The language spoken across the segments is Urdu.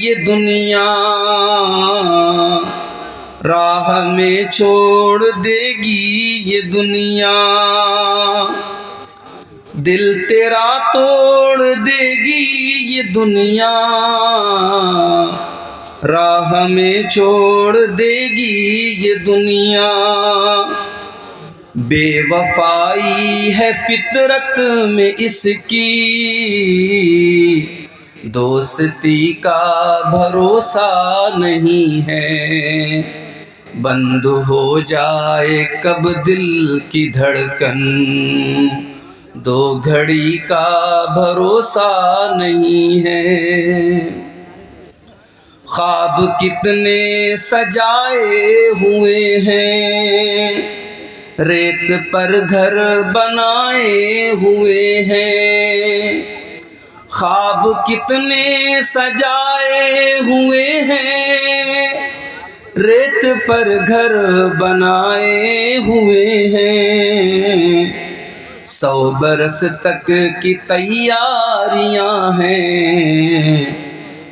یہ دنیا، راہ میں چھوڑ دے گی یہ دنیا، دل تیرا توڑ دے گی یہ دنیا، راہ میں چھوڑ دے گی یہ دنیا۔ بے وفائی ہے فطرت میں اس کی، دوستی کا بھروسہ نہیں ہے، بند ہو جائے کب دل کی دھڑکن، دو گھڑی کا بھروسہ نہیں ہے۔ خواب کتنے سجائے ہوئے ہیں، ریت پر گھر بنائے ہوئے ہیں، خواب کتنے سجائے ہوئے ہیں، ریت پر گھر بنائے ہوئے ہیں، 100 برس تک کی تیاریاں ہیں،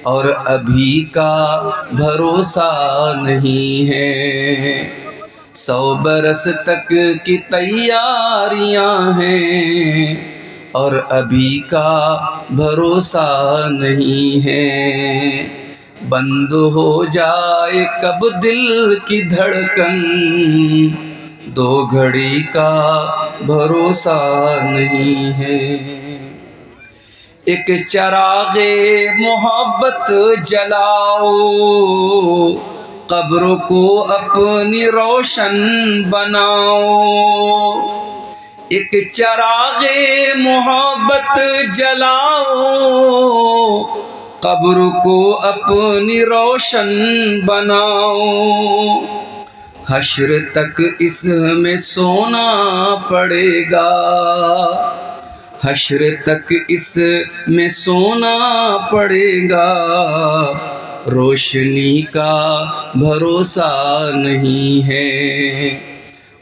اور ابھی کا بھروسہ نہیں ہے، 100 برس تک کی تیاریاں ہیں، اور ابھی کا بھروسہ نہیں ہے، بند ہو جائے کب دل کی دھڑکن، دو گھڑی کا بھروسہ نہیں ہے۔ ایک چراغ محبت جلاؤ، قبر کو اپنی روشن بناؤ، ایک چراغ محبت جلاؤ، قبر کو اپنی روشن بناؤ، حشر تک اس میں سونا پڑے گا، حشر تک اس میں سونا پڑے گا، روشنی کا بھروسہ نہیں ہے،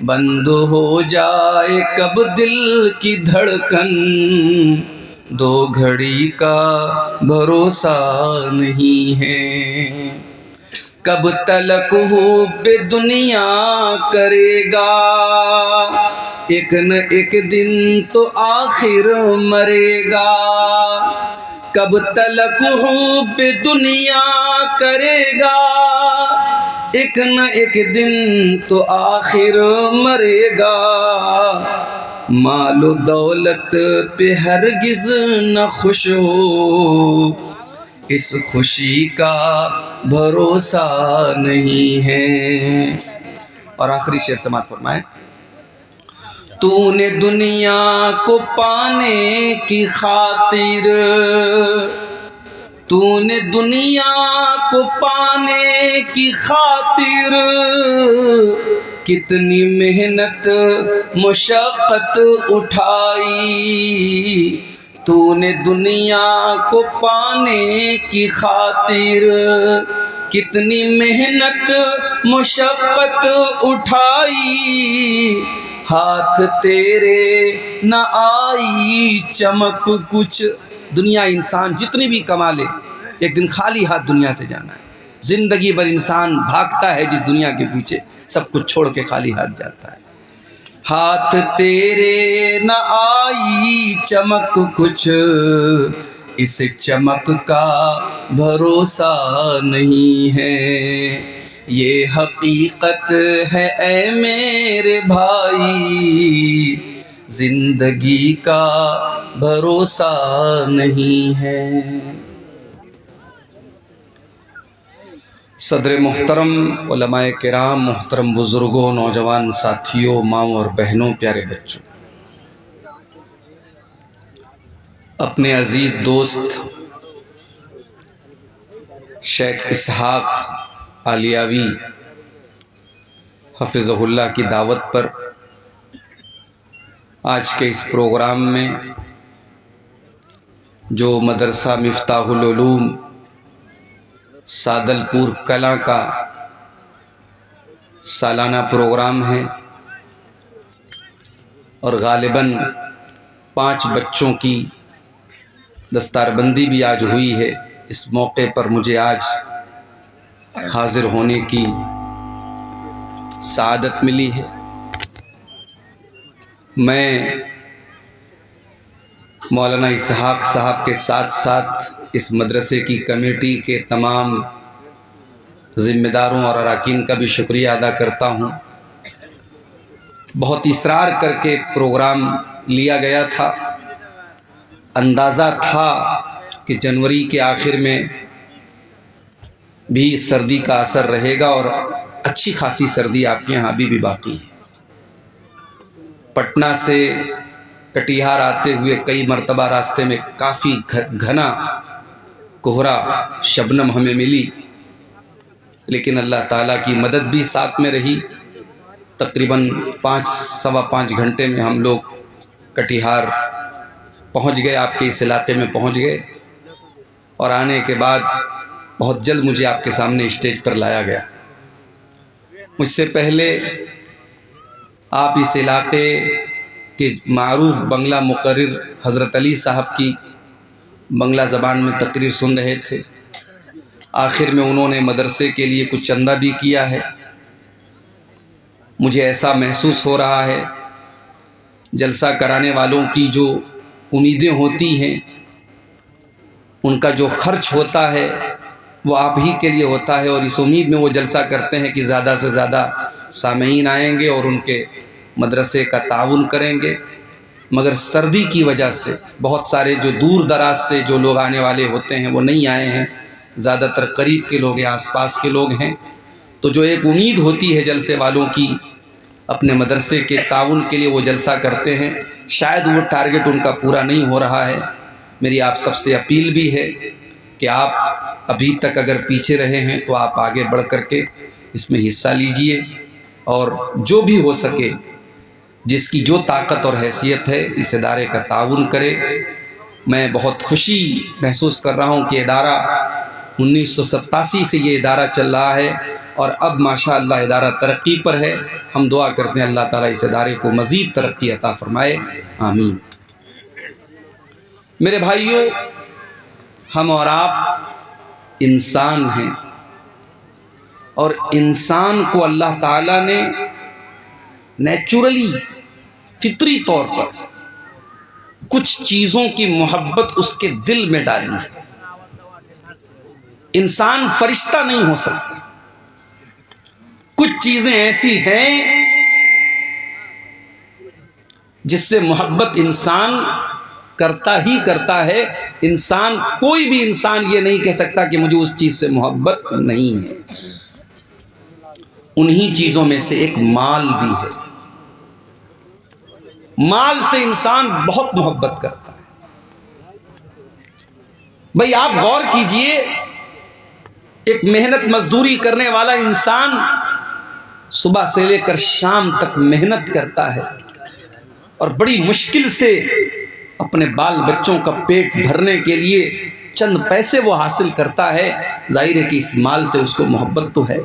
بند ہو جائے کب دل کی دھڑکن، دو گھڑی کا بھروسہ نہیں ہے۔ کب تلک حب دنیا کرے گا، ایک نہ ایک دن تو آخر مرے گا، کب تلک حب دنیا کرے گا، ایک نہ ایک دن تو آخر مرے گا، مال و دولت پہ ہرگز نہ خوش ہو، اس خوشی کا بھروسہ نہیں ہے۔ اور آخری شعر سماعت فرمائیں۔ تو نے دنیا کو پانے کی خاطر، تو نے دنیا کو پانے کی خاطر، کتنی محنت مشقت اٹھائی، تو نے دنیا کو پانے کی خاطر، کتنی محنت مشقت اٹھائی، ہاتھ تیرے نہ آئی چمک کچھ۔ دنیا انسان جتنی بھی کما لے، ایک دن خالی ہاتھ دنیا سے جانا ہے، زندگی بھر انسان بھاگتا ہے جس دنیا کے پیچھے، سب کچھ چھوڑ کے خالی ہاتھ جاتا ہے۔ ہاتھ تیرے نہ آئی چمک کچھ، اس چمک کا بھروسہ نہیں ہے، یہ حقیقت ہے اے میرے بھائی، زندگی کا بھروسہ نہیں ہے۔ صدر محترم، علماء کرام، محترم بزرگوں، نوجوان ساتھیوں، ماؤں اور بہنوں، پیارے بچوں، اپنے عزیز دوست شیخ اسحاق عالیاوی حفظہ اللہ کی دعوت پر آج کے اس پروگرام میں جو مدرسہ مفتاح العلوم سادل پور کلاں کا سالانہ پروگرام ہے، اور غالباً 5 بچوں کی دستار بندی بھی آج ہوئی ہے، اس موقع پر مجھے آج حاضر ہونے کی سعادت ملی ہے۔ میں مولانا اسحاق صاحب کے ساتھ ساتھ اس مدرسے کی کمیٹی کے تمام ذمہ داروں اور اراکین کا بھی شکریہ ادا کرتا ہوں۔ بہت اصرار کر کے پروگرام لیا گیا تھا، اندازہ تھا کہ جنوری کے آخر میں بھی سردی کا اثر رہے گا، اور اچھی خاصی سردی آپ کے یہاں ابھی بھی باقی ہے۔ پٹنہ سے کٹیہار آتے ہوئے کئی مرتبہ راستے میں کافی گھنا کوہرا شبنم ہمیں ملی، لیکن اللہ تعالیٰ کی مدد بھی ساتھ میں رہی۔ تقریباً 5-5.25 گھنٹے میں ہم لوگ کٹیہار پہنچ گئے، آپ کے اس علاقے میں پہنچ گئے، اور آنے کے بعد بہت جلد مجھے آپ کے سامنے اسٹیج پر لایا گیا۔ مجھ سے پہلے آپ اس علاقے کے معروف بنگلہ مقرر حضرت علی صاحب کی بنگلہ زبان میں تقریر سن رہے تھے۔ آخر میں انہوں نے مدرسے کے لیے کچھ چندہ بھی کیا ہے۔ مجھے ایسا محسوس ہو رہا ہے جلسہ کرانے والوں کی جو امیدیں ہوتی ہیں، ان کا جو خرچ ہوتا ہے وہ آپ ہی کے لیے ہوتا ہے، اور اس امید میں وہ جلسہ کرتے ہیں کہ زیادہ سے زیادہ سامعین آئیں گے اور ان کے مدرسے کا تعاون کریں گے۔ مگر سردی کی وجہ سے بہت سارے جو دور دراز سے جو لوگ آنے والے ہوتے ہیں وہ نہیں آئے ہیں، زیادہ تر قریب کے لوگ یا آس پاس کے لوگ ہیں۔ تو جو ایک امید ہوتی ہے جلسے والوں کی، اپنے مدرسے کے تعاون کے لیے وہ جلسہ کرتے ہیں، شاید وہ ٹارگٹ ان کا پورا نہیں ہو رہا ہے۔ میری آپ سب سے اپیل بھی ہے کہ آپ ابھی تک اگر پیچھے رہے ہیں تو آپ آگے بڑھ کر کے اس میں حصہ لیجئے، اور جو بھی ہو سکے، جس کی جو طاقت اور حیثیت ہے، اس ادارے کا تعاون کرے۔ میں بہت خوشی محسوس کر رہا ہوں کہ ادارہ 1987 سے یہ ادارہ چل رہا ہے، اور اب ماشاءاللہ ادارہ ترقی پر ہے۔ ہم دعا کرتے ہیں اللہ تعالیٰ اس ادارے کو مزید ترقی عطا فرمائے، آمین۔ میرے بھائیوں، ہم اور آپ انسان ہیں، اور انسان کو اللہ تعالیٰ نے نیچرلی، فطری طور پر کچھ چیزوں کی محبت اس کے دل میں ڈالی ہے۔ انسان فرشتہ نہیں ہو سکتا۔ کچھ چیزیں ایسی ہیں جس سے محبت انسان کرتا ہی کرتا ہے۔ انسان، کوئی بھی انسان یہ نہیں کہہ سکتا کہ مجھے اس چیز سے محبت نہیں ہے۔ انہی چیزوں میں سے ایک مال بھی ہے۔ مال سے انسان بہت محبت کرتا ہے۔ بھئی آپ غور کیجئے، ایک محنت مزدوری کرنے والا انسان صبح سے لے کر شام تک محنت کرتا ہے، اور بڑی مشکل سے اپنے بال بچوں کا پیٹ بھرنے کے لیے چند پیسے وہ حاصل کرتا ہے۔ ظاہر ہے کہ اس مال سے اس کو محبت تو ہے،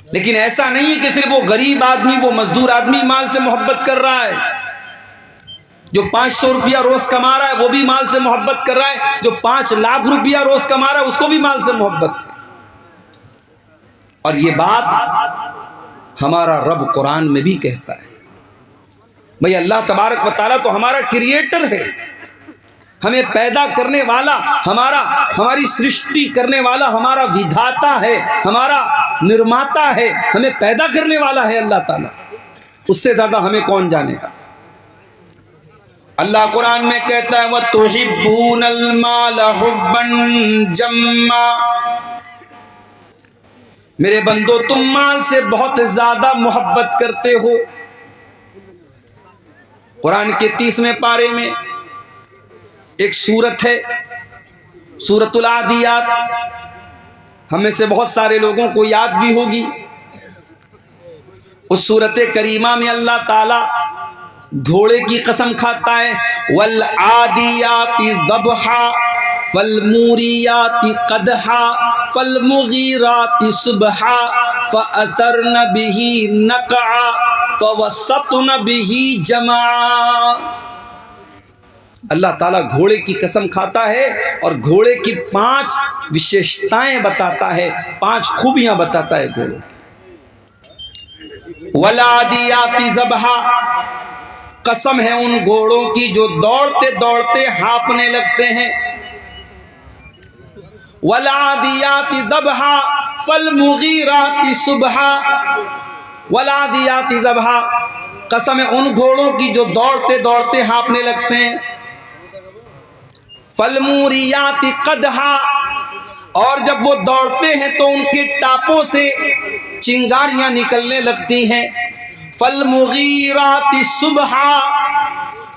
لیکن ایسا نہیں ہے کہ صرف وہ غریب آدمی، وہ مزدور آدمی مال سے محبت کر رہا ہے۔ جو 500 روپیہ روز کما رہا ہے وہ بھی مال سے محبت کر رہا ہے، جو 5 لاکھ روپیہ روز کما رہا ہے اس کو بھی مال سے محبت ہے۔ اور یہ بات ہمارا رب قرآن میں بھی کہتا ہے۔ بھئی اللہ تبارک و تعالیٰ تو ہمارا کریٹر ہے، ہمیں پیدا کرنے والا، ہماری سرشٹی کرنے والا ہمارا ودھاتا ہے، ہمارا نرماتا ہے، ہمیں پیدا کرنے والا ہے اللہ تعالیٰ۔ اس سے زیادہ ہمیں کون جانے گا۔ اللہ قرآن میں کہتا ہے وَتُحِبُّونَ الْمَالَ حُبًّا جَمًّا، میرے بندو تم مال سے بہت زیادہ محبت کرتے ہو۔ قرآن کے 30ویں پارے میں ایک سورت ہے، سورۃ العادیات، ہم میں سے بہت سارے لوگوں کو یاد بھی ہوگی۔ اس سورت کریمہ میں اللہ تعالیٰ گھوڑے کی قسم کھاتا ہے والعادیات ضبحا فالموریات قدحا فالمغیرات صبحا فأثرن به نقعا فوسطن به جمعا۔ اللہ تعالیٰ گھوڑے کی قسم کھاتا ہے اور گھوڑے کی 5 وشیشتائیں بتاتا ہے، 5 خوبیاں بتاتا ہے گھوڑوں کی۔ وَالْعَادِيَاتِ ضَبْحًا، قسم ہے ان گھوڑوں کی جو دوڑتے دوڑتے ہانپنے لگتے ہیں۔ وَالْعَادِيَاتِ ضَبْحًا فَالْمُغِيرَاتِ صُبْحًا، وَالْعَادِيَاتِ ضَبْحًا، قسم ہے ان گھوڑوں کی جو دوڑتے دوڑتے ہانپنے لگتے ہیں۔ فَالْمُورِيَاتِ قَدْحًا، اور جب وہ دوڑتے ہیں تو ان کے ٹاپوں سے چنگاریاں نکلنے لگتی ہیں۔ فَالْمُغِيرَاتِ صُبْحًا،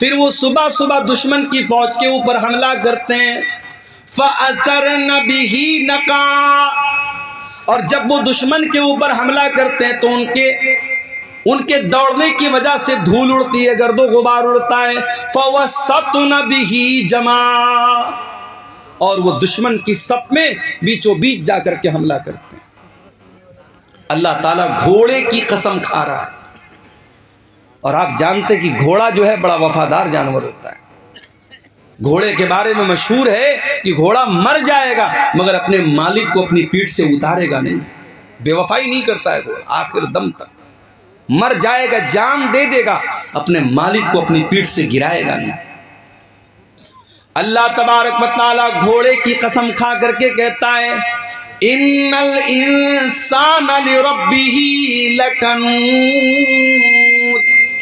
پھر وہ صبح صبح دشمن کی فوج کے اوپر حملہ کرتے ہیں۔ فَأَثَرْنَ بِهِ نَقْعًا، اور جب وہ دشمن کے اوپر حملہ کرتے ہیں تو ان کے دوڑنے کی وجہ سے دھول اڑتی ہے، گرد و غبار اڑتا ہے۔ فَوَسَّطْنَ بِهِ جَمْعًا، اور وہ دشمن کی صف میں بیچوں بیچ جا کر کے حملہ کرتے ہیں۔ اللہ تعالیٰ گھوڑے کی قسم کھا رہا ہے، اور آپ جانتے کہ گھوڑا جو ہے بڑا وفادار جانور ہوتا ہے۔ گھوڑے کے بارے میں مشہور ہے کہ گھوڑا مر جائے گا مگر اپنے مالک کو اپنی پیٹھ سے اتارے گا نہیں، بے وفائی نہیں کرتا ہے گھوڑا، آخر دم تک مر جائے گا، جان دے دے گا، اپنے مالک کو اپنی پیٹھ سے گرائے گا نہیں۔ اللہ تبارک و تعالیٰ گھوڑے کی قسم کھا کر کے کہتا ہے ان الانسان لربہ لکنود۔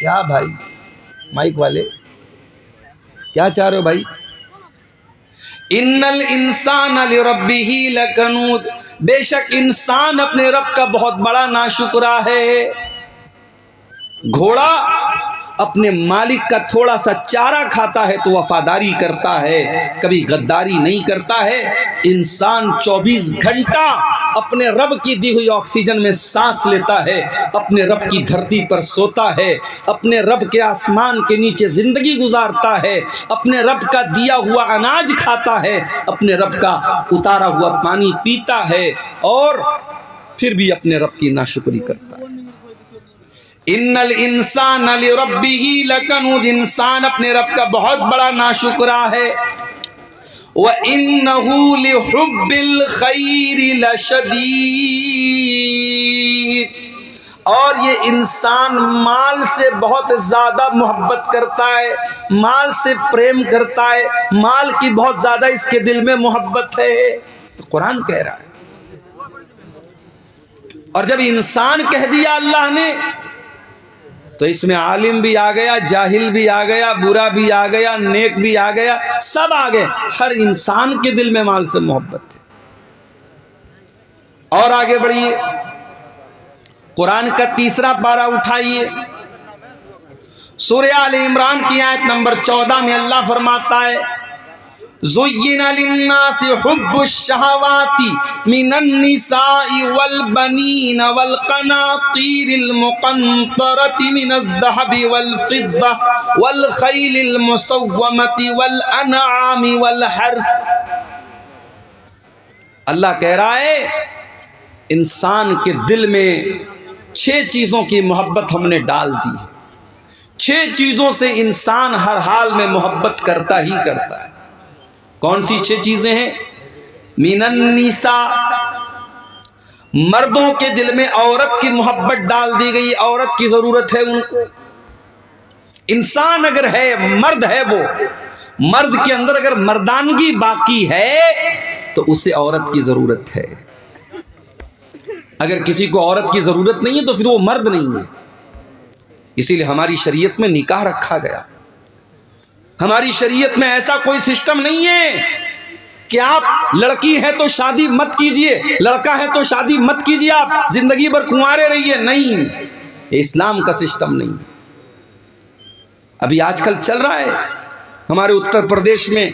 کیا بھائی مائک والے کیا چاہ رہے ہو بھائی؟ ان الانسان لربہ لکنود، بے شک انسان اپنے رب کا بہت بڑا ناشکرا ہے۔ گھوڑا اپنے مالک کا تھوڑا سا چارہ کھاتا ہے تو وفاداری کرتا ہے، کبھی غداری نہیں کرتا ہے۔ انسان 24 گھنٹہ اپنے رب کی دی ہوئی آکسیجن میں سانس لیتا ہے، اپنے رب کی دھرتی پر سوتا ہے، اپنے رب کے آسمان کے نیچے زندگی گزارتا ہے، اپنے رب کا دیا ہوا اناج کھاتا ہے، اپنے رب کا اتارا ہوا پانی پیتا ہے، اور پھر بھی اپنے رب کی ناشکری کرتا ہے۔ ان الانسان لربہ لکنود، انسان اپنے رب کا بہت بڑا ناشکرا ہے۔ وَإِنَّهُ لِحُبِّ الْخَيْرِ لَشَدِيدٌ، اور یہ انسان مال سے بہت زیادہ محبت کرتا ہے، مال سے پریم کرتا ہے، مال کی بہت زیادہ اس کے دل میں محبت ہے، قرآن کہہ رہا ہے۔ اور جب انسان کہہ دیا اللہ نے تو اس میں عالم بھی آ گیا، جاہل بھی آ گیا، برا بھی آ گیا، نیک بھی آ گیا، سب آ گئے، ہر انسان کے دل میں مال سے محبت ہے۔ اور آگے بڑھیے، قرآن کا 3 پارہ اٹھائیے، سورہ آل عمران کی آیت نمبر 14 میں اللہ فرماتا ہے زُيِّنَ لِلنَّاسِ حُبُّ الشَّهَوَاتِ مِنَ النِّسَاءِ وَالْبَنِينَ وَالْقَنَاطِيرِ الْمُقَنطَرَةِ مِنَ الذَّهَبِ وَالْفِضَّةِ وَالْخَيْلِ الْمُسَوَّمَةِ وَالْأَنْعَامِ وَالْحَرْثِ۔ اللہ کہہ رہا ہے انسان کے دل میں 6 چیزوں کی محبت ہم نے ڈال دی ہے، 6 چیزوں سے انسان ہر حال میں محبت کرتا ہی کرتا ہے۔ کون سی 6 چیزیں ہیں؟ من النساء، مردوں کے دل میں عورت کی محبت ڈال دی گئی، عورت کی ضرورت ہے ان کو۔ انسان اگر ہے، مرد ہے، وہ مرد کے اندر اگر مردانگی باقی ہے تو اسے عورت کی ضرورت ہے۔ اگر کسی کو عورت کی ضرورت نہیں ہے تو پھر وہ مرد نہیں ہے۔ اسی لیے ہماری شریعت میں نکاح رکھا گیا۔ ہماری شریعت میں ایسا کوئی سسٹم نہیں ہے کہ آپ لڑکی ہے تو شادی مت کیجئے، لڑکا ہے تو شادی مت کیجئے، آپ زندگی بھر کنوارے رہیے، نہیں، یہ اسلام کا سسٹم نہیں۔ ابھی آج کل چل رہا ہے ہمارے اتر پردیش میں،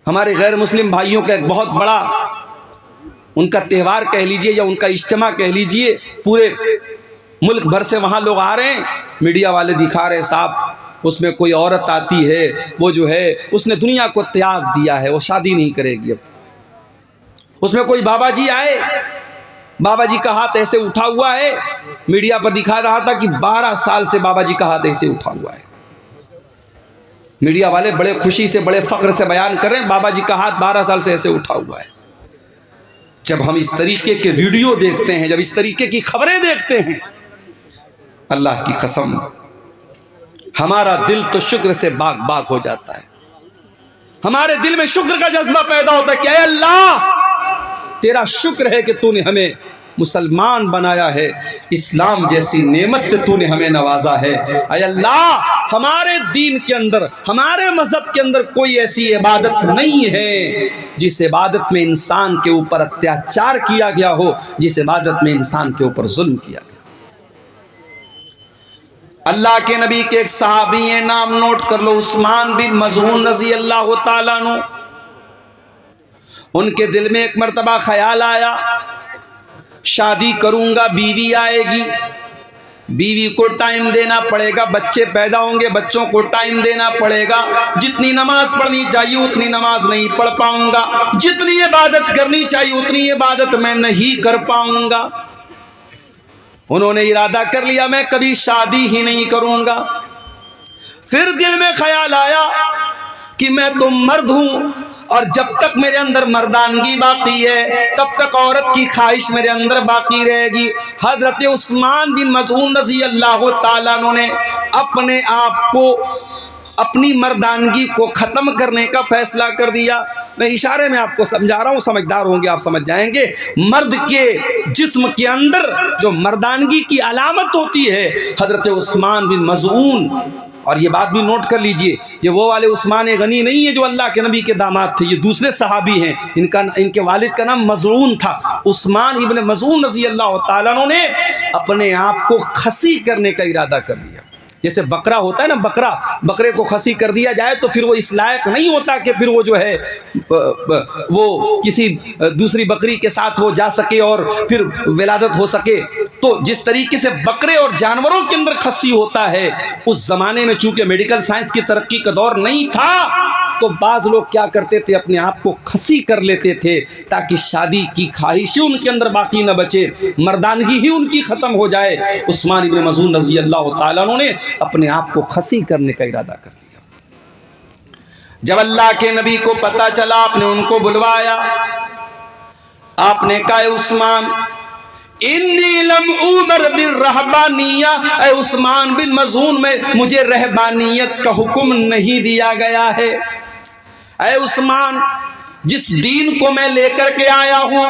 ہمارے غیر مسلم بھائیوں کا ایک بہت بڑا ان کا تہوار کہہ لیجئے یا ان کا اجتماع کہہ لیجئے، پورے ملک بھر سے وہاں لوگ آ رہے ہیں، میڈیا والے دکھا رہے ہیں صاحب اس میں کوئی عورت آتی ہے، وہ جو ہے اس نے دنیا کو تیاگ دیا ہے، وہ شادی نہیں کرے گی۔ اب اس میں کوئی بابا جی آئے، بابا جی کا ہاتھ ایسے اٹھا ہوا ہے، میڈیا پر دکھا رہا تھا کہ 12 سال سے بابا جی کا ہاتھ ایسے اٹھا ہوا ہے۔ میڈیا والے بڑے خوشی سے بڑے فخر سے بیان کر رہے ہیں بابا جی کا ہاتھ 12 سال سے ایسے اٹھا ہوا ہے۔ جب ہم اس طریقے کے ویڈیو دیکھتے ہیں، جب اس طریقے کی خبریں دیکھتے ہیں، اللہ کی قسم ہمارا دل تو شکر سے باغ باغ ہو جاتا ہے۔ ہمارے دل میں شکر کا جذبہ پیدا ہوتا ہے کہ اے اللہ تیرا شکر ہے کہ تو نے ہمیں مسلمان بنایا ہے، اسلام جیسی نعمت سے تو نے ہمیں نوازا ہے۔ اے اللہ ہمارے دین کے اندر، ہمارے مذہب کے اندر کوئی ایسی عبادت نہیں ہے جس عبادت میں انسان کے اوپر اتیاچار کیا گیا ہو، جس عبادت میں انسان کے اوپر ظلم کیا گیا۔ اللہ کے نبی کے ایک صحابی ہیں، نام نوٹ کر لو، عثمان بن مظعون رضی اللہ تعالیٰ عنہ۔ ان کے دل میں ایک مرتبہ خیال آیا شادی کروں گا، بیوی آئے گی، بیوی کو ٹائم دینا پڑے گا، بچے پیدا ہوں گے، بچوں کو ٹائم دینا پڑے گا، جتنی نماز پڑھنی چاہیے اتنی نماز نہیں پڑھ پاؤں گا، جتنی عبادت کرنی چاہیے اتنی عبادت میں نہیں کر پاؤں گا۔ انہوں نے ارادہ کر لیا میں کبھی شادی ہی نہیں کروں گا۔ پھر دل میں خیال آیا کہ میں تو مرد ہوں اور جب تک میرے اندر مردانگی باقی ہے تب تک عورت کی خواہش میرے اندر باقی رہے گی۔ حضرت عثمان بن مظعون رضی اللہ تعالیٰ عنہ نے اپنے آپ کو، اپنی مردانگی کو ختم کرنے کا فیصلہ کر دیا۔ میں اشارے میں آپ کو سمجھا رہا ہوں، سمجھدار ہوں گے آپ سمجھ جائیں گے۔ مرد کے جسم کے اندر جو مردانگی کی علامت ہوتی ہے، حضرت عثمان بن مظعون، اور یہ بات بھی نوٹ کر لیجئے، یہ وہ والے عثمان غنی نہیں ہے جو اللہ کے نبی کے داماد تھے، یہ دوسرے صحابی ہیں، ان کے والد کا نام مظعون تھا۔ عثمان ابن مظعون رضی اللہ تعالیٰ عنہ نے اپنے آپ کو خسی کرنے کا ارادہ کر لیا۔ جیسے بکرا ہوتا ہے نا، بکرے کو خسی کر دیا جائے تو پھر وہ اس لائق نہیں ہوتا کہ پھر وہ جو ہے وہ کسی دوسری بکری کے ساتھ وہ جا سکے اور پھر ولادت ہو سکے۔ تو جس طریقے سے بکرے اور جانوروں کے اندر خسی ہوتا ہے، اس زمانے میں چونکہ میڈیکل سائنس کی ترقی کا دور نہیں تھا تو بعض لوگ کیا کرتے تھے، اپنے آپ کو خسی کر لیتے تھے تاکہ شادی کی خواہش ان کے اندر باقی نہ بچے، مردانگی ہی ان کی ختم ہو جائے۔ عثمان ابن مظعون رضی اللہ تعالیٰ عنہ نے اپنے آپ کو خسی کرنے کا ارادہ کر لیا۔ جب اللہ کے نبی کو پتا چلا، آپ نے ان کو بلوایا، آپ نے کہا اے عثمان انی لم عمر بالرہبانیہ، اے عثمان بن مظعون میں مجھے رہبانیت کا حکم نہیں دیا گیا ہے۔ اے عثمان، جس دین کو میں لے کر کے آیا ہوں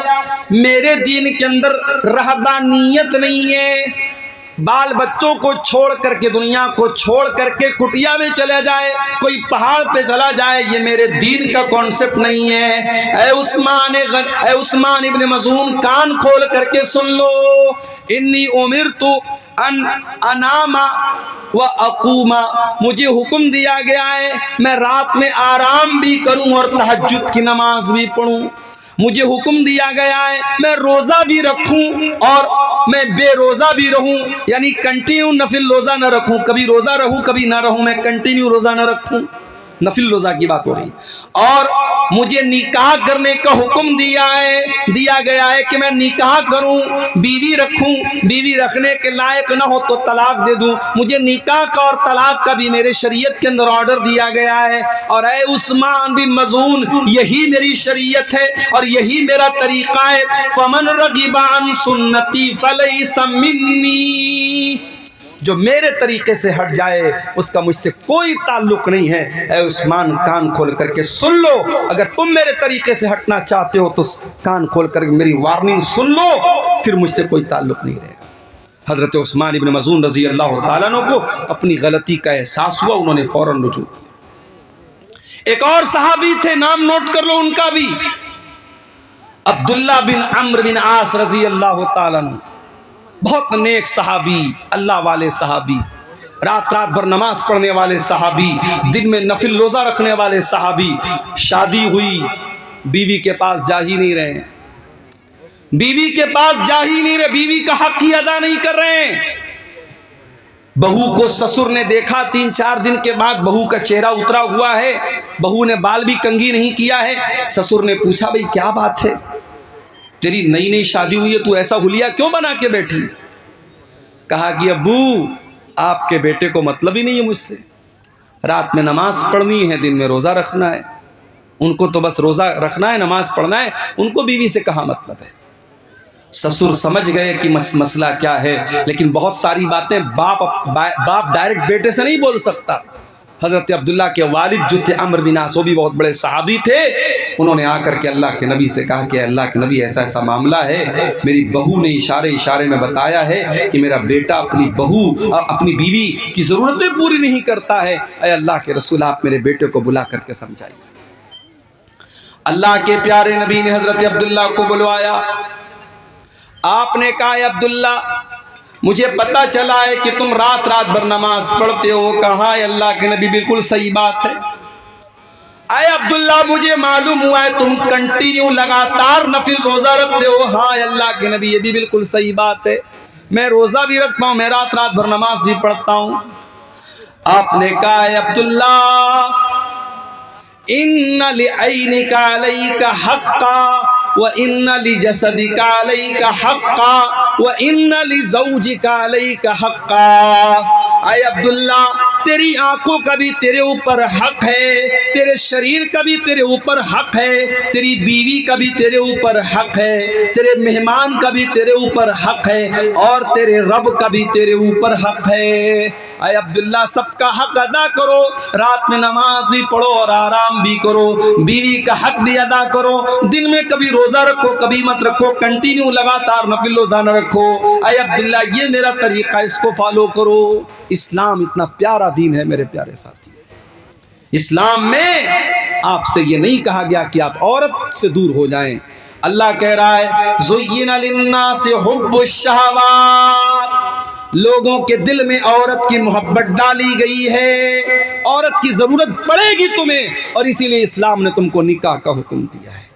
میرے دین کے اندر رہبانیت نہیں ہے۔ بال بچوں کو چھوڑ کر کے، دنیا کو چھوڑ کر کے کٹیا میں چلے جائے، کوئی پہاڑ پہ چلا جائے، یہ میرے دین کا کانسیپٹ نہیں ہے۔ اے عثمان ابن مظعون، کان کھول کر کے سن لو، انی امرت ان انام و اقوم، مجھے حکم دیا گیا ہے میں رات میں آرام بھی کروں اور تہجد کی نماز بھی پڑھوں۔ مجھے حکم دیا گیا ہے میں روزہ بھی رکھوں اور میں بے روزہ بھی رہوں، یعنی کنٹینیو نفل روزہ نہ رکھوں، کبھی روزہ رہوں کبھی نہ رہوں، میں کنٹینیو روزہ نہ رکھوں، نفل روزہ کی بات ہو رہی ہے۔ اور مجھے نکاح کرنے کا حکم دیا گیا ہے کہ میں نکاح کروں، بیوی رکھوں، بیوی رکھنے کے لائق نہ ہو تو طلاق دے دوں، مجھے نکاح کا اور طلاق کا بھی میرے شریعت کے اندر آرڈر دیا گیا ہے۔ اور اے عثمان بن مظعون، یہی میری شریعت ہے اور یہی میرا طریقہ ہے۔ فمن رغب عن سنتی فلیس منی، جو میرے طریقے سے ہٹ جائے اس کا مجھ سے کوئی تعلق نہیں ہے۔ اے عثمان، کان کھول کر کے سن لو، اگر تم میرے طریقے سے ہٹنا چاہتے ہو تو کان کھول کر کے میری وارننگ سن لو، پھر مجھ سے کوئی تعلق نہیں رہے گا۔ حضرت عثمان ابن مظعون رضی اللہ تعالیٰ عنہ کو اپنی غلطی کا احساس ہوا، انہوں نے فوراً رجوع کیا۔ ایک اور صحابی تھے، نام نوٹ کر لو ان کا بھی، عبداللہ بن عمرو بن عاص رضی اللہ تعالیٰ عنہ، بہت نیک صحابی، اللہ والے صحابی، رات بھر نماز پڑھنے والے صحابی، دن میں نفل روزہ رکھنے والے صحابی۔ شادی ہوئی، بیوی کے پاس جا ہی نہیں رہے، بیوی کے پاس جا ہی نہیں رہے، بیوی کا حق ہی ادا نہیں کر رہے ہیں۔ بہو کو سسر نے دیکھا، 3-4 دن کے بعد بہو کا چہرہ اترا ہوا ہے، بہو نے بال بھی کنگھی نہیں کیا ہے۔ سسر نے پوچھا بھئی کیا بات ہے، تیری نئی نئی شادی ہوئی ہے، تو ایسا حلیہ کیوں بنا کے بیٹھی؟ کہا کہ ابو آپ کے بیٹے کو مطلب ہی نہیں ہے مجھ سے، رات میں نماز پڑھنی ہے، دن میں روزہ رکھنا ہے. ان کو تو بس روزہ رکھنا ہے، نماز پڑھنا ہے، ان کو بیوی سے کہاں مطلب ہے. سسر سمجھ گئے کہ مسئلہ کیا ہے، لیکن بہت ساری باتیں باپ ڈائریکٹ بیٹے سے نہیں بول سکتا. حضرت عبداللہ کے والد جو تھے عمرو بن عاص، وہ بھی بہت بڑے صحابی تھے. انہوں نے آ کر کے اللہ کے نبی سے کہا کہ اللہ کے نبی ایسا ایسا معاملہ ہے، میری بہو نے اشارے میں بتایا ہے کہ میرا بیٹا اپنی بیوی کی ضرورتیں پوری نہیں کرتا ہے. اے اللہ کے رسول، آپ میرے بیٹے کو بلا کر کے سمجھائیے. اللہ کے پیارے نبی نے حضرت عبداللہ کو بلوایا. آپ نے کہا اے عبداللہ، مجھے پتا چلا ہے کہ تم رات بھر نماز پڑھتے ہو. کہا اے اللہ کے نبی بالکل صحیح بات ہے. اے عبداللہ، مجھے معلوم ہوا ہے تم کنٹینیو لگاتار نفل روزہ رکھتے ہو. ہاں اے اللہ کے نبی، یہ بھی بالکل صحیح بات ہے، میں روزہ بھی رکھتا ہوں، میں رات بھر نماز بھی پڑھتا ہوں. آپ نے کہا اے عبداللہ، ان لعینک علیک حقا وَإِنَّ لِجَسَدِكَ عَلَيْكَ حَقًّا وَإِنَّ لِزَوْجِكَ عَلَيْكَ حَقًّا. اے عبداللہ، تیری آنکھوں کا بھی تیرے اوپر حق ہے، تیرے شریر کا بھی تیرے اوپر حق ہے، تیری بیوی کا بھی تیرے اوپر حق ہے، تیرے مہمان کا بھی تیرے اوپر حق ہے، اور تیرے رب کا بھی تیرے اوپر حق ہے. اے عبداللہ، سب کا حق ادا کرو، رات میں نماز بھی پڑھو اور آرام بھی کرو، بیوی کا حق بھی ادا کرو، دن میں کبھی روزہ رکھو کبھی مت رکھو، کنٹینیو لگاتار نفل روزہ نہ رکھو. اے عبداللہ، یہ میرا طریقہ، اس کو فالو کرو. اسلام اتنا پیارا دین ہے میرے پیارے ساتھی. اسلام میں آپ سے یہ نہیں کہا گیا کہ آپ عورت سے دور ہو جائیں. اللہ کہہ رہا ہے زُيِّنَ لِلنَّاسِ حُبُّ الشَّهَوَاتِ، لوگوں کے دل میں عورت کی محبت ڈالی گئی ہے، عورت کی ضرورت پڑے گی تمہیں، اور اسی لیے اسلام نے تم کو نکاح کا حکم دیا ہے.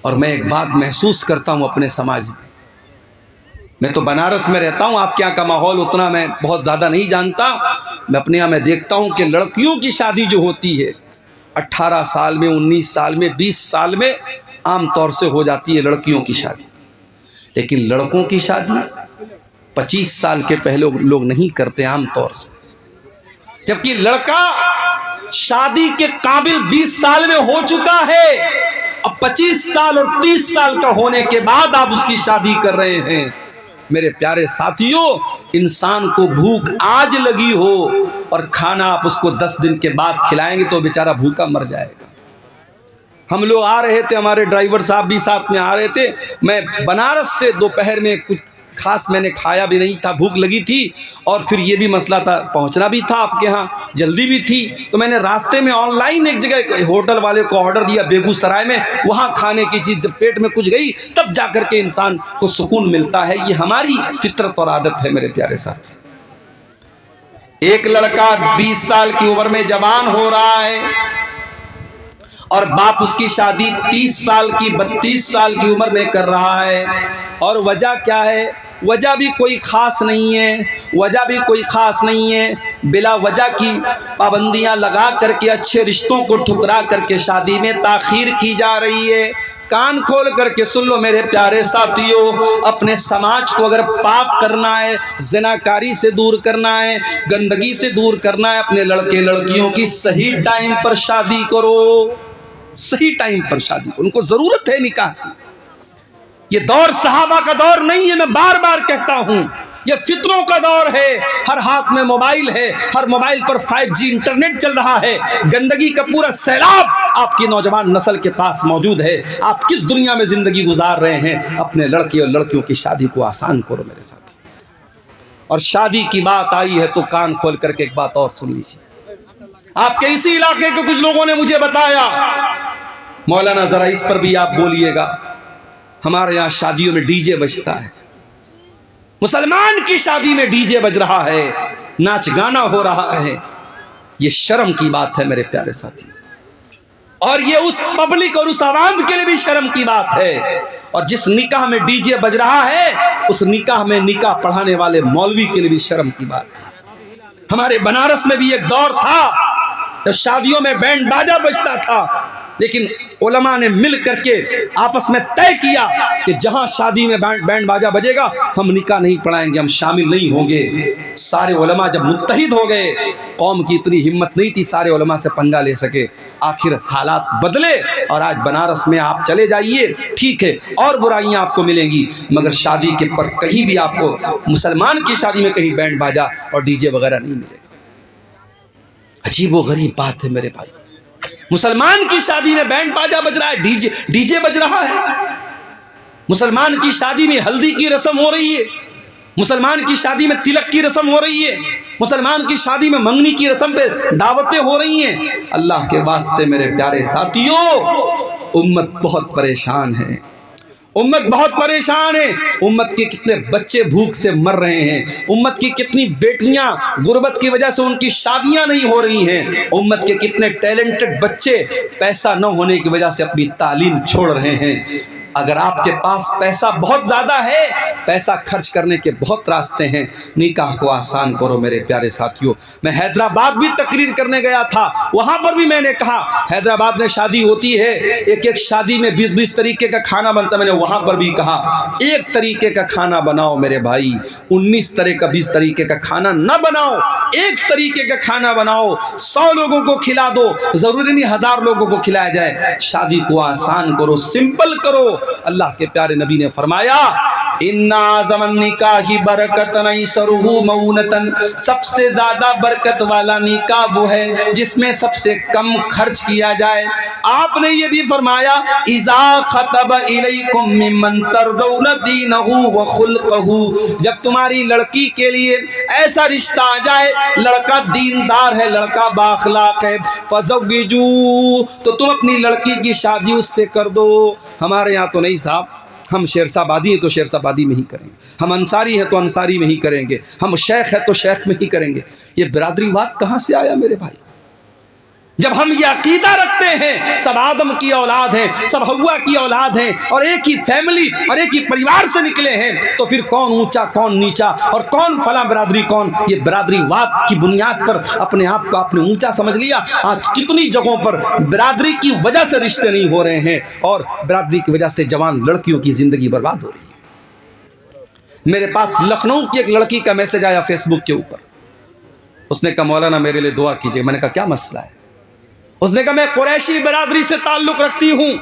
اور میں ایک بات محسوس کرتا ہوں اپنے سماج میں تو بنارس میں رہتا ہوں، آپ کے یہاں کا ماحول اتنا میں بہت زیادہ نہیں جانتا. میں اپنے یہاں میں دیکھتا ہوں کہ لڑکیوں کی شادی جو ہوتی ہے 18 سال میں، 19 سال میں، 20 سال میں عام طور سے ہو جاتی ہے لڑکیوں کی شادی. لیکن لڑکوں کی شادی 25 سال کے پہلے لوگ نہیں کرتے عام طور سے، جبکہ لڑکا شادی کے قابل 20 سال میں ہو چکا ہے. اب 25 سال اور 30 سال کا ہونے کے بعد آپ اس کی شادی کر رہے ہیں. میرے پیارے ساتھیوں، انسان کو بھوک آج لگی ہو اور کھانا آپ اس کو 10 دن کے بعد کھلائیں گے تو بیچارہ بھوکا مر جائے گا. ہم لوگ آ رہے تھے، ہمارے ڈرائیور صاحب بھی ساتھ میں آ رہے تھے. میں بنارس سے دوپہر میں کچھ خاص میں نے کھایا بھی نہیں تھا، بھوک لگی تھی، اور پھر یہ بھی مسئلہ تھا، پہنچنا بھی تھا آپ کے ہاں، جلدی بھی تھی. تو میں نے راستے میں آن لائن ایک جگہ ہوٹل والے کو آرڈر دیا بیگو سرائے میں، وہاں کھانے کی چیز جب پیٹ میں کچھ گئی تب جا کر کے انسان کو سکون ملتا ہے. یہ ہماری فطرت اور عادت ہے میرے پیارے ساتھ. ایک لڑکا 20 سال کی عمر میں جوان ہو رہا ہے اور باپ اس کی شادی 30 سال کی 32 سال کی عمر میں کر رہا ہے. اور وجہ کیا ہے؟ وجہ بھی کوئی خاص نہیں ہے، بلا وجہ کی پابندیاں لگا کر کے، اچھے رشتوں کو ٹھکرا کر کے شادی میں تاخیر کی جا رہی ہے. کان کھول کر کے سن لو میرے پیارے ساتھیوں، اپنے سماج کو اگر پاک کرنا ہے، زناکاری سے دور کرنا ہے، گندگی سے دور کرنا ہے، اپنے لڑکے لڑکیوں کی صحیح ٹائم پر شادی کرو. صحیح ٹائم پر شادی کرو، ان کو ضرورت ہے نکاح کی. یہ دور صحابہ کا دور نہیں ہے، میں بار بار کہتا ہوں، یہ فطروں کا دور ہے. ہر ہاتھ میں موبائل ہے، ہر موبائل پر 5G انٹرنیٹ چل رہا ہے. گندگی کا پورا سیلاب آپ کی نوجوان نسل کے پاس موجود ہے. آپ کس دنیا میں زندگی گزار رہے ہیں؟ اپنے لڑکے اور لڑکیوں کی شادی کو آسان کرو میرے ساتھ. اور شادی کی بات آئی ہے تو کان کھول کر کے ایک بات اور سن لیجیے. آپ کے اسی علاقے کے کچھ لوگوں نے مجھے بتایا، مولانا ذرا اس پر بھی آپ بولیے گا، ہمارے یہاں شادیوں میں ڈی جے بجتا ہے. مسلمان کی شادی میں ڈی جے بج رہا ہے، ناچ گانا ہو رہا ہے. یہ شرم کی بات ہے میرے پیارے ساتھی، اور یہ اس پبلک اور اس عوام کے لیے بھی شرم کی بات ہے. اور جس نکاح میں ڈی جے بج رہا ہے اس نکاح میں نکاح پڑھانے والے مولوی کے لیے بھی شرم کی بات ہے. ہمارے بنارس میں بھی ایک دور تھا جب شادیوں میں بینڈ باجا بجتا تھا، لیکن علماء نے مل کر کے آپس میں طے کیا کہ جہاں شادی میں بینڈ باجا بجے گا ہم نکاح نہیں پڑھائیں گے، ہم شامل نہیں ہوں گے۔ سارے علماء جب متحد ہو گئے، قوم کی اتنی ہمت نہیں تھی سارے علماء سے پنگا لے سکے، آخر حالات بدلے اور آج بنارس میں آپ چلے جائیے، ٹھیک ہے اور برائیاں آپ کو ملیں گی مگر شادی کے پر کہیں بھی آپ کو مسلمان کی شادی میں کہیں بینڈ باجا اور ڈی جے وغیرہ نہیں ملے گا۔ عجیب و غریب بات ہے میرے بھائی، مسلمان کی شادی میں بینڈ باجا بج رہا ہے، ڈی جے بج رہا ہے۔ مسلمان کی شادی میں ہلدی کی رسم ہو رہی ہے، مسلمان کی شادی میں تلک کی رسم ہو رہی ہے، مسلمان کی شادی میں منگنی کی رسم پہ دعوتیں ہو رہی ہیں۔ اللہ کے واسطے میرے پیارے ساتھیوں، امت بہت پریشان ہے، امت بہت پریشان ہے۔ امت کے کتنے بچے بھوک سے مر رہے ہیں، امت کی کتنی بیٹیاں غربت کی وجہ سے ان کی شادیاں نہیں ہو رہی ہیں، امت کے کتنے ٹیلنٹڈ بچے پیسہ نہ ہونے کی وجہ سے اپنی تعلیم چھوڑ رہے ہیں۔ اگر آپ کے پاس پیسہ بہت زیادہ ہے، پیسہ خرچ کرنے کے بہت راستے ہیں، نکاح کو آسان کرو میرے پیارے ساتھیوں۔ میں حیدرآباد بھی تقریر کرنے گیا تھا، وہاں پر بھی میں نے کہا حیدرآباد میں شادی ہوتی ہے، ایک شادی میں 20 طریقے کا کھانا بنتا، میں نے وہاں پر بھی کہا ایک طریقے کا کھانا بناؤ میرے بھائی، 19 طرح کا 20 طریقے کا کھانا نہ بناؤ، ایک طریقے کا کھانا بناؤ، 100 لوگوں کو کھلا دو، ضروری نہیں 1000 لوگوں کو کھلایا جائے۔ شادی کو آسان کرو، سمپل کرو۔ اللہ کے پیارے نبی نے فرمایا اِنَّا اعْظَمَ النِّکَاحِ بَرَکَةً أَیْسَرُهُ مَوْنَةً، سب سے زیادہ برکت والا نکاح وہ ہے جس میں سب سے کم خرچ کیا جائے۔ آپ نے یہ بھی فرمایا اِذَا خَطَبَ إِلَيْكُم مِّمَّن تَرْضَوْنَ دِینَهُ وَخُلُقَهُ، جب تمہاری لڑکی کے لیے ایسا رشتہ آ جائے، لڑکا دیندار ہے، لڑکا بااخلاق ہے، فَزَوِّجُوهُ، تو تم اپنی لڑکی کی شادی اس سے کر دو۔ ہمارے یہاں تو نہیں صاحب، ہم شیرشاہ آبادی ہیں تو شیرشاہ آبادی میں ہی کریں گے، ہم انصاری ہیں تو انصاری میں ہی کریں گے، ہم شیخ ہیں تو شیخ میں ہی کریں گے۔ یہ برادری واد کہاں سے آیا میرے بھائی؟ جب ہم یہ عقیدہ رکھتے ہیں سب آدم کی اولاد ہیں، سب حوا کی اولاد ہیں اور ایک ہی فیملی اور ایک ہی پریوار سے نکلے ہیں، تو پھر کون اونچا کون نیچا اور کون فلاں برادری کون؟ یہ برادری واد کی بنیاد پر اپنے آپ کو آپ نے اونچا سمجھ لیا۔ آج کتنی جگہوں پر برادری کی وجہ سے رشتے نہیں ہو رہے ہیں اور برادری کی وجہ سے جوان لڑکیوں کی زندگی برباد ہو رہی ہے۔ میرے پاس لکھنؤ کی ایک لڑکی کا میسج آیا فیس بک کے اوپر، اس نے کہا مولانا میرے لیے دعا کیجیے۔ میں نے کہا کیا مسئلہ ہے؟ اس نے کہا میں قریشی برادری سے تعلق رکھتی ہوں۔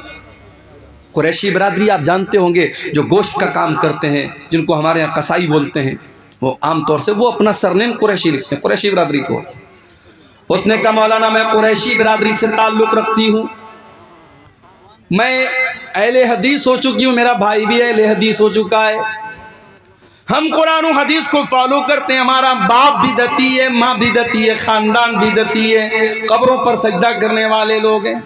قریشی برادری آپ جانتے ہوں گے، جو گوشت کا کام کرتے ہیں، جن کو ہمارے یہاں قصائی بولتے ہیں، وہ عام طور سے وہ اپنا سرنیم قریشی لکھتے ہیں، قریشی برادری کو ہوتے ہیں۔ اس نے کہا مولانا میں قریشی برادری سے تعلق رکھتی ہوں، میں اہل حدیث ہو چکی ہوں، میرا بھائی بھی اہل حدیث ہو چکا ہے، ہم قرآن و حدیث کو فالو کرتے ہیں، ہمارا باپ بدعتی ہے، ماں بدعتی ہے، خاندان بدعتی ہے، قبروں پر سجدہ کرنے والے لوگ ہیں۔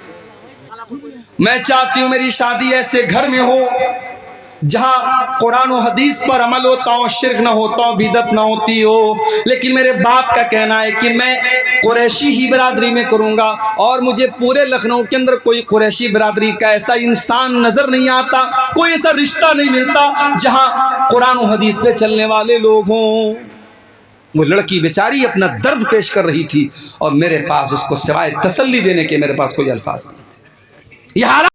میں چاہتی ہوں میری شادی ایسے گھر میں ہو جہاں قرآن و حدیث پر عمل ہوتا ہو، شرک نہ ہوتا ہو، بدعت نہ ہوتی ہو۔ لیکن میرے باپ کا کہنا ہے کہ میں قریشی ہی برادری میں کروں گا، اور مجھے پورے لکھنؤ کے اندر کوئی قریشی برادری کا ایسا انسان نظر نہیں آتا، کوئی ایسا رشتہ نہیں ملتا جہاں قرآن و حدیث پہ چلنے والے لوگ ہوں۔ وہ لڑکی بیچاری اپنا درد پیش کر رہی تھی اور میرے پاس اس کو سوائے تسلی دینے کے میرے پاس کوئی الفاظ نہیں تھے۔ یہ حالات